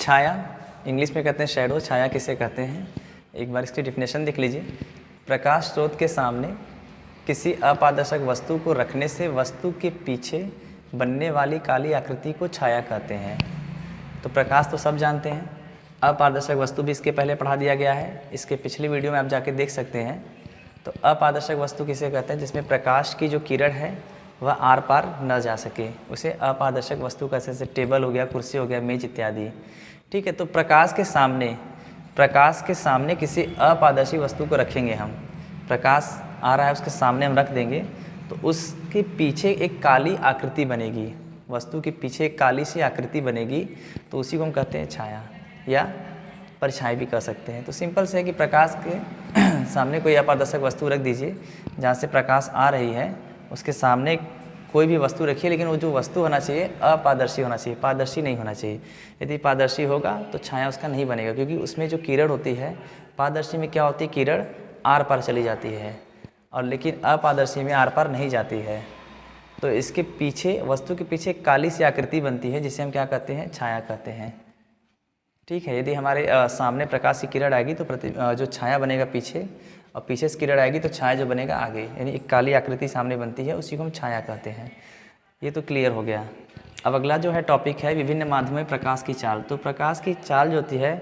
छाया English में कहते हैं शैडो, छाया किसे कहते हैं। एक बार इसकी डिफिनेशन देख लीजिए। प्रकाश स्रोत के सामने किसी अपारदर्शक वस्तु को रखने से वस्तु के पीछे बनने वाली काली आकृति को छाया कहते हैं। तो प्रकाश तो सब जानते हैं, अपारदर्शक वस्तु भी इसके पहले पढ़ा दिया गया है, इसके पिछली वीडियो में आप जाके देख सकते हैं। तो अपारदर्शक वस्तु किसे कहते हैं, जिसमें प्रकाश की जो किरण है वह आर पार न जा सके, उसे अपारदर्शक वस्तु कहते हैं। जैसे टेबल हो गया, कुर्सी हो गया, मेज इत्यादि। ठीक है, तो प्रकाश के सामने किसी अपारदर्शी वस्तु को रखेंगे हम, प्रकाश आ रहा है उसके सामने हम रख देंगे तो उसके पीछे एक काली आकृति बनेगी, वस्तु के पीछे एक काली सी आकृति बनेगी, तो उसी को हम कहते हैं छाया या परछाई भी कह सकते हैं। तो सिंपल से है कि प्रकाश के सामने कोई अपारदर्शक वस्तु रख दीजिए, जहाँ से प्रकाश आ रही है उसके सामने कोई भी वस्तु रखिए, लेकिन वो जो वस्तु होना चाहिए अपारदर्शी होना चाहिए, पारदर्शी नहीं होना चाहिए। यदि पारदर्शी होगा तो छाया उसका नहीं बनेगा, क्योंकि उसमें जो किरण होती है, पारदर्शी में क्या होती है, किरण आर पार चली जाती है, और लेकिन अपारदर्शी में आर पार नहीं जाती है। तो इसके पीछे, वस्तु के पीछे काली सी आकृति बनती है, जिसे हम क्या कहते हैं, छाया कहते हैं। ठीक है, यदि हमारे सामने प्रकाश की किरण आएगी तो जो छाया बनेगा पीछे, और पीछे से किरण आएगी तो छाया जो बनेगा आगे, यानी एक काली आकृति सामने बनती है, उसी को हम छाया कहते हैं। ये तो क्लियर हो गया। अब अगला जो है टॉपिक है विभिन्न माध्यमों में प्रकाश की चाल। तो प्रकाश की चाल जो होती है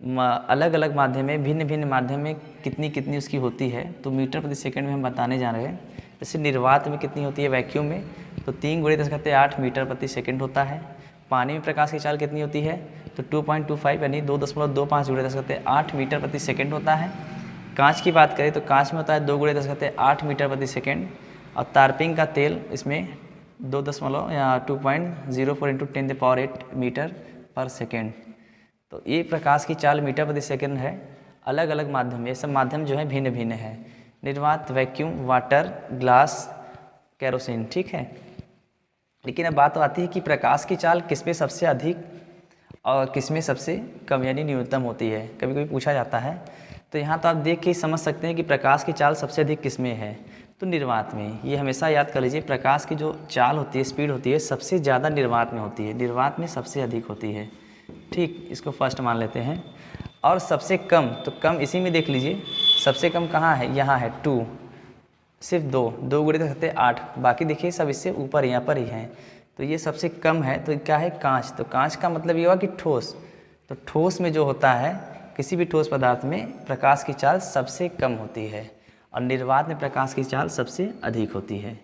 अलग अलग माध्यम में, भिन्न भिन्न माध्यम में कितनी कितनी उसकी होती है, तो मीटर प्रति सेकंड में हम बताने जा रहे हैं। जैसे निर्वात में कितनी होती है, वैक्यूम में, तो 3 × 10⁸ मीटर प्रति सेकंड होता है। पानी में प्रकाश की चाल कितनी होती है, तो 2.25 यानी 2.25 × 10⁸ मीटर प्रति सेकंड होता है। कांच की बात करें तो कांच में होता है 2 × 10⁸ मीटर प्रति सेकंड, और तारपिंग का तेल इसमें 2.04 × 10⁸ मीटर पर सेकंड। तो ये प्रकाश की चाल मीटर प्रति सेकंड है। अलग अलग माध्यम, ये सब माध्यम जो है भिन्न भिन्न है, निर्वात, वैक्यूम, वाटर, ग्लास, केरोसिन। ठीक है, लेकिन अब बात आती है कि प्रकाश की चाल किसमें सबसे अधिक और किसमें सबसे कम यानी न्यूनतम होती है, कभी कभी पूछा जाता है। तो यहाँ तो आप देख के समझ सकते हैं कि प्रकाश की चाल सबसे अधिक किसमें है, तो निर्वात में। ये हमेशा याद कर लीजिए, प्रकाश की जो चाल होती है, स्पीड होती है, सबसे ज़्यादा निर्वात में होती है, निर्वात में सबसे अधिक होती है। ठीक, इसको फर्स्ट मान लेते हैं। और सबसे कम, तो कम इसी में देख लीजिए, सबसे कम कहाँ है, यहाँ है 2, सिर्फ 2 × 10⁸, बाकी देखिए सब इससे ऊपर यहाँ पर ही हैं। तो ये सबसे कम है, तो क्या है, कांच। तो कांच का मतलब ये हुआ कि ठोस। तो ठोस में जो होता है, किसी भी ठोस पदार्थ में प्रकाश की चाल सबसे कम होती है, और निर्वात में प्रकाश की चाल सबसे अधिक होती है।